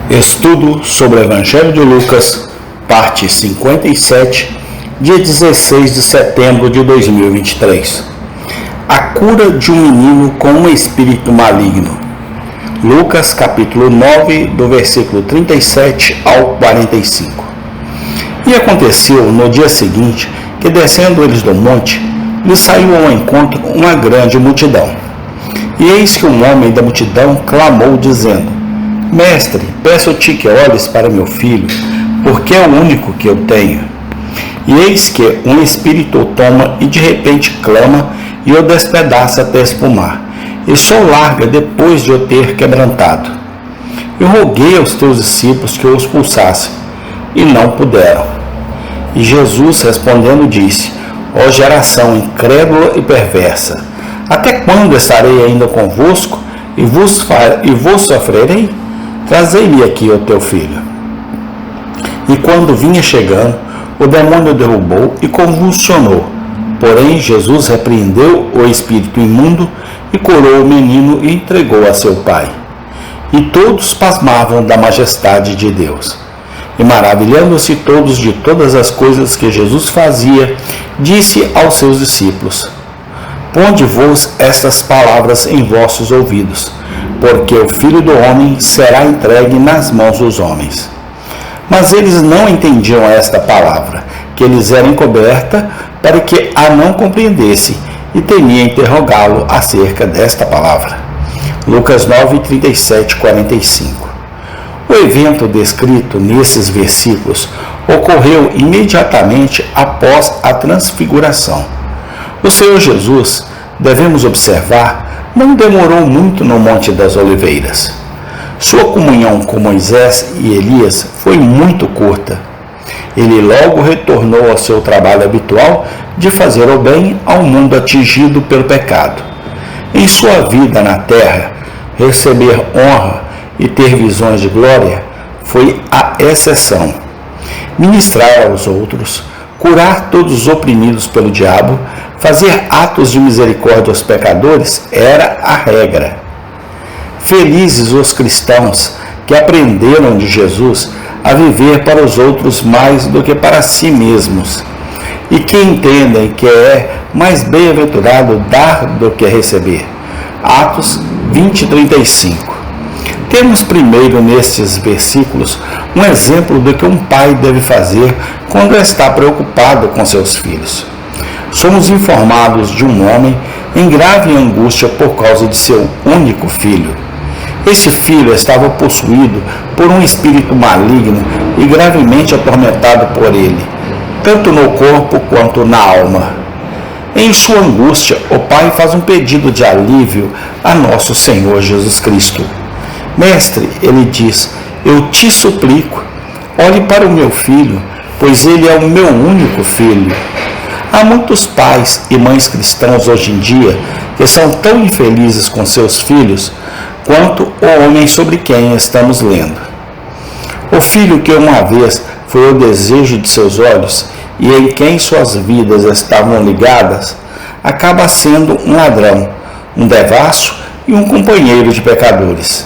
Estudo sobre o Evangelho de Lucas, parte 57, dia 16 de setembro de 2023. A cura de um menino com um espírito maligno. Lucas, capítulo 9, do versículo 37 ao 45. E aconteceu no dia seguinte que, descendo eles do monte, lhes saiu ao encontro uma grande multidão. E eis que um homem da multidão clamou, dizendo: Mestre, peço-te que olhes para meu filho, porque é o único que eu tenho. E eis que um espírito o toma e de repente clama e o despedaça até espumar, e só o larga depois de o ter quebrantado. Eu roguei aos teus discípulos que o expulsassem, e não puderam. E Jesus respondendo disse: Ó geração incrédula e perversa, até quando estarei ainda convosco e vos sofrerei? Trazei-lhe aqui o teu filho. E quando vinha chegando, o demônio derrubou e convulsionou. Porém, Jesus repreendeu o espírito imundo e curou o menino e entregou a seu pai. E todos pasmavam da majestade de Deus. E maravilhando-se todos de todas as coisas que Jesus fazia, disse aos seus discípulos: Ponde-vos estas palavras em vossos ouvidos, porque o Filho do Homem será entregue nas mãos dos homens. Mas eles não entendiam esta palavra, que lhes era encoberta, para que a não compreendessem, e temiam interrogá-lo acerca desta palavra. Lucas 9, 37, 45. O evento descrito nesses versículos ocorreu imediatamente após a transfiguração. O Senhor Jesus, devemos observar, não demorou muito no Monte das Oliveiras. Sua comunhão com Moisés e Elias foi muito curta. Ele logo retornou ao seu trabalho habitual de fazer o bem ao mundo atingido pelo pecado. Em sua vida na terra, receber honra e ter visões de glória foi a exceção. Ministrar aos outros, curar todos os oprimidos pelo diabo, fazer atos de misericórdia aos pecadores era a regra. Felizes os cristãos que aprenderam de Jesus a viver para os outros mais do que para si mesmos, e que entendem que é mais bem-aventurado dar do que receber. Atos 20, 35. Temos primeiro nestes versículos um exemplo do que um pai deve fazer quando está preocupado com seus filhos. Somos informados de um homem em grave angústia por causa de seu único filho. Este filho estava possuído por um espírito maligno e gravemente atormentado por ele, tanto no corpo quanto na alma. Em sua angústia, o pai faz um pedido de alívio a nosso Senhor Jesus Cristo. Mestre, ele diz, eu te suplico, olhe para o meu filho, pois ele é o meu único filho. Há muitos pais e mães cristãos hoje em dia que são tão infelizes com seus filhos quanto o homem sobre quem estamos lendo. O filho que uma vez foi o desejo de seus olhos e em quem suas vidas estavam ligadas, acaba sendo um ladrão, um devasso e um companheiro de pecadores.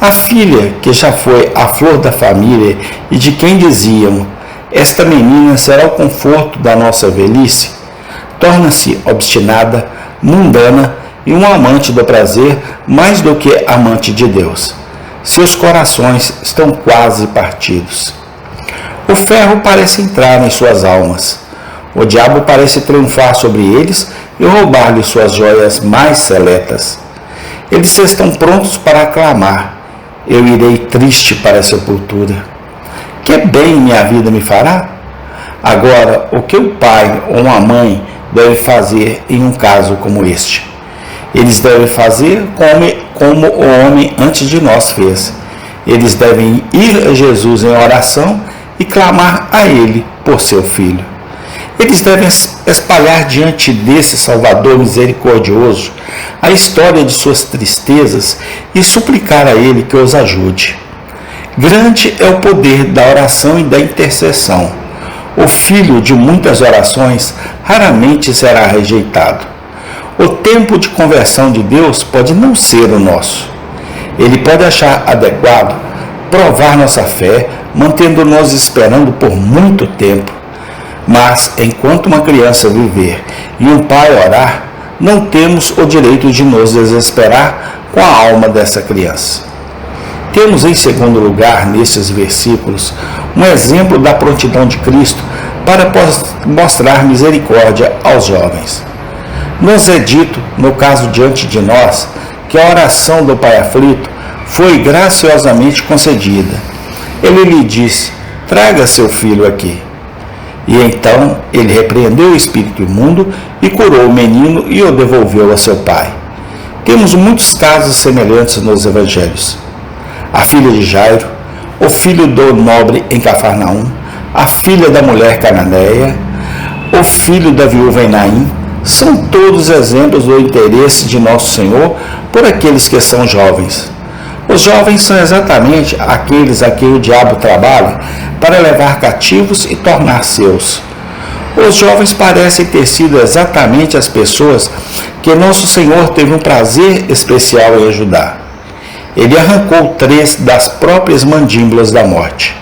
A filha que já foi a flor da família e de quem diziam: esta menina será o conforto da nossa velhice, torna-se obstinada, mundana e um amante do prazer mais do que amante de Deus. Seus corações estão quase partidos. O ferro parece entrar em suas almas. O diabo parece triunfar sobre eles e roubar-lhes suas joias mais seletas. Eles estão prontos para aclamar: eu irei triste para a sepultura. Que bem minha vida me fará? Agora, o que o pai ou uma mãe deve fazer em um caso como este? Eles devem fazer como o homem antes de nós fez. Eles devem ir a Jesus em oração e clamar a Ele por seu filho. Eles devem espalhar diante desse Salvador misericordioso a história de suas tristezas e suplicar a Ele que os ajude. Grande é o poder da oração e da intercessão. O filho de muitas orações raramente será rejeitado. O tempo de conversão de Deus pode não ser o nosso. Ele pode achar adequado provar nossa fé, mantendo-nos esperando por muito tempo. Mas, enquanto uma criança viver e um pai orar, não temos o direito de nos desesperar com a alma dessa criança. Temos, em segundo lugar, nesses versículos, um exemplo da prontidão de Cristo para mostrar misericórdia aos jovens. Nos é dito, no caso diante de nós, que a oração do pai aflito foi graciosamente concedida. Ele lhe disse: traga seu filho aqui. E então ele repreendeu o espírito imundo e curou o menino e o devolveu a seu pai. Temos muitos casos semelhantes nos evangelhos. A filha de Jairo, o filho do nobre em Cafarnaum, a filha da mulher cananeia, o filho da viúva em Naim, são todos exemplos do interesse de nosso Senhor por aqueles que são jovens. Os jovens são exatamente aqueles a quem o diabo trabalha para levar cativos e tornar seus. Os jovens parecem ter sido exatamente as pessoas que nosso Senhor teve um prazer especial em ajudar. Ele arrancou 3 das próprias mandíbulas da morte.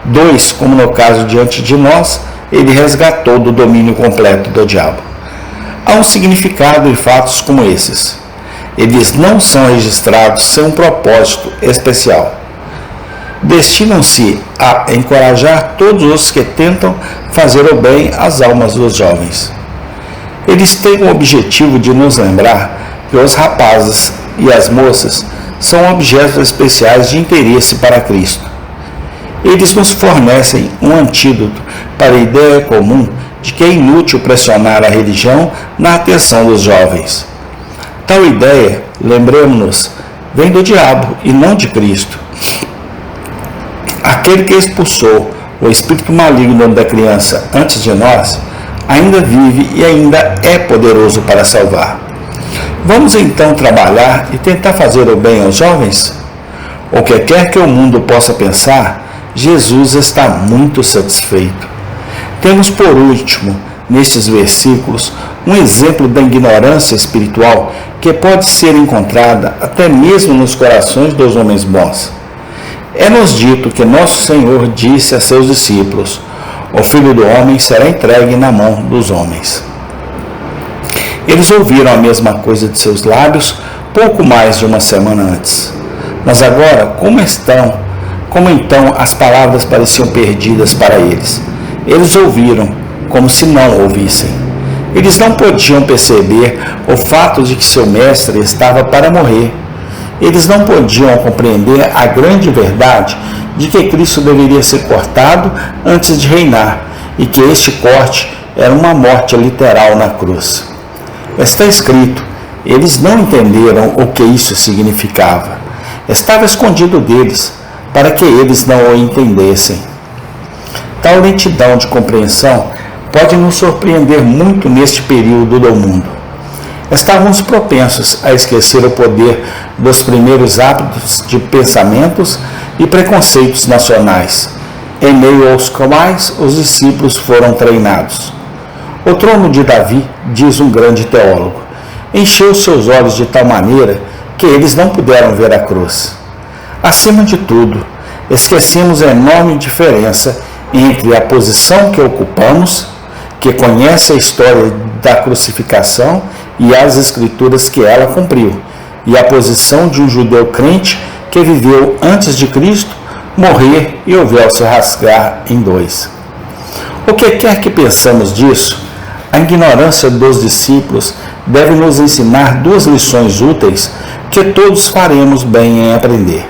2, como no caso diante de nós, ele resgatou do domínio completo do diabo. Há um significado em fatos como esses. Eles não são registrados sem um propósito especial. Destinam-se a encorajar todos os que tentam fazer o bem às almas dos jovens. Eles têm o objetivo de nos lembrar que os rapazes e as moças são objetos especiais de interesse para Cristo. Eles nos fornecem um antídoto para a ideia comum de que é inútil pressionar a religião na atenção dos jovens. Tal ideia, lembremos-nos, vem do diabo e não de Cristo. Aquele que expulsou o espírito maligno da criança antes de nós, ainda vive e ainda é poderoso para salvar. Vamos então trabalhar e tentar fazer o bem aos jovens? O que quer que o mundo possa pensar, Jesus está muito satisfeito. Temos por último, nestes versículos, um exemplo da ignorância espiritual que pode ser encontrada até mesmo nos corações dos homens bons. É-nos dito que nosso Senhor disse a seus discípulos: o Filho do Homem será entregue na mão dos homens. Eles ouviram a mesma coisa de seus lábios pouco mais de uma semana antes. Mas agora, como então as palavras pareciam perdidas para eles? Eles ouviram como se não ouvissem. Eles não podiam perceber o fato de que seu mestre estava para morrer. Eles não podiam compreender a grande verdade de que Cristo deveria ser cortado antes de reinar e que este corte era uma morte literal na cruz. Está escrito: eles não entenderam o que isso significava. Estava escondido deles, para que eles não o entendessem. Tal lentidão de compreensão pode nos surpreender muito neste período do mundo. Estávamos propensos a esquecer o poder dos primeiros hábitos de pensamentos e preconceitos nacionais, em meio aos quais os discípulos foram treinados. O trono de Davi, diz um grande teólogo, encheu seus olhos de tal maneira que eles não puderam ver a cruz. Acima de tudo, esquecemos a enorme diferença entre a posição que ocupamos, que conhece a história da crucificação e as escrituras que ela cumpriu, e a posição de um judeu crente que viveu antes de Cristo morrer e o véu se rasgar em 2. O que quer que pensamos disso, a ignorância dos discípulos deve nos ensinar 2 lições úteis que todos faremos bem em aprender.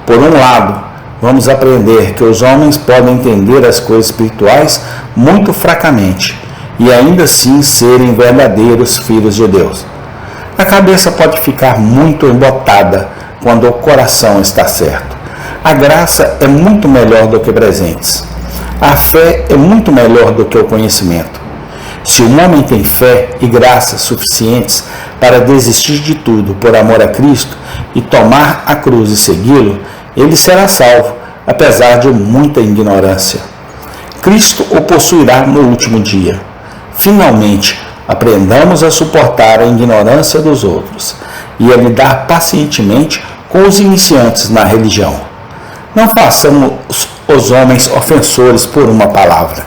Por um lado, vamos aprender que os homens podem entender as coisas espirituais muito fracamente e ainda assim serem verdadeiros filhos de Deus. A cabeça pode ficar muito embotada quando o coração está certo. A graça é muito melhor do que presentes. A fé é muito melhor do que o conhecimento. Se um homem tem fé e graça suficientes para desistir de tudo por amor a Cristo e tomar a cruz e segui-lo, ele será salvo, apesar de muita ignorância. Cristo o possuirá no último dia. Finalmente, aprendamos a suportar a ignorância dos outros e a lidar pacientemente com os iniciantes na religião. Não façamos os homens ofensores por uma palavra.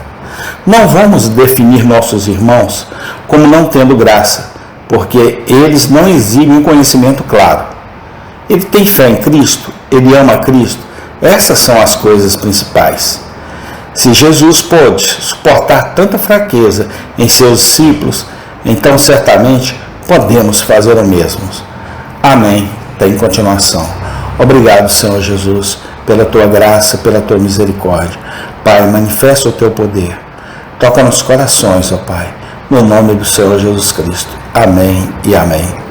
Não vamos definir nossos irmãos como não tendo graça, porque eles não exibem um conhecimento claro. Ele tem fé em Cristo, ele ama Cristo. Essas são as coisas principais. Se Jesus pôde suportar tanta fraqueza em seus discípulos, então certamente podemos fazer o mesmo. Amém. Tem continuação. Obrigado, Senhor Jesus, pela tua graça, pela tua misericórdia. Pai, manifesta o teu poder. Toca nos corações, ó Pai, no nome do Senhor Jesus Cristo. Amém e amém.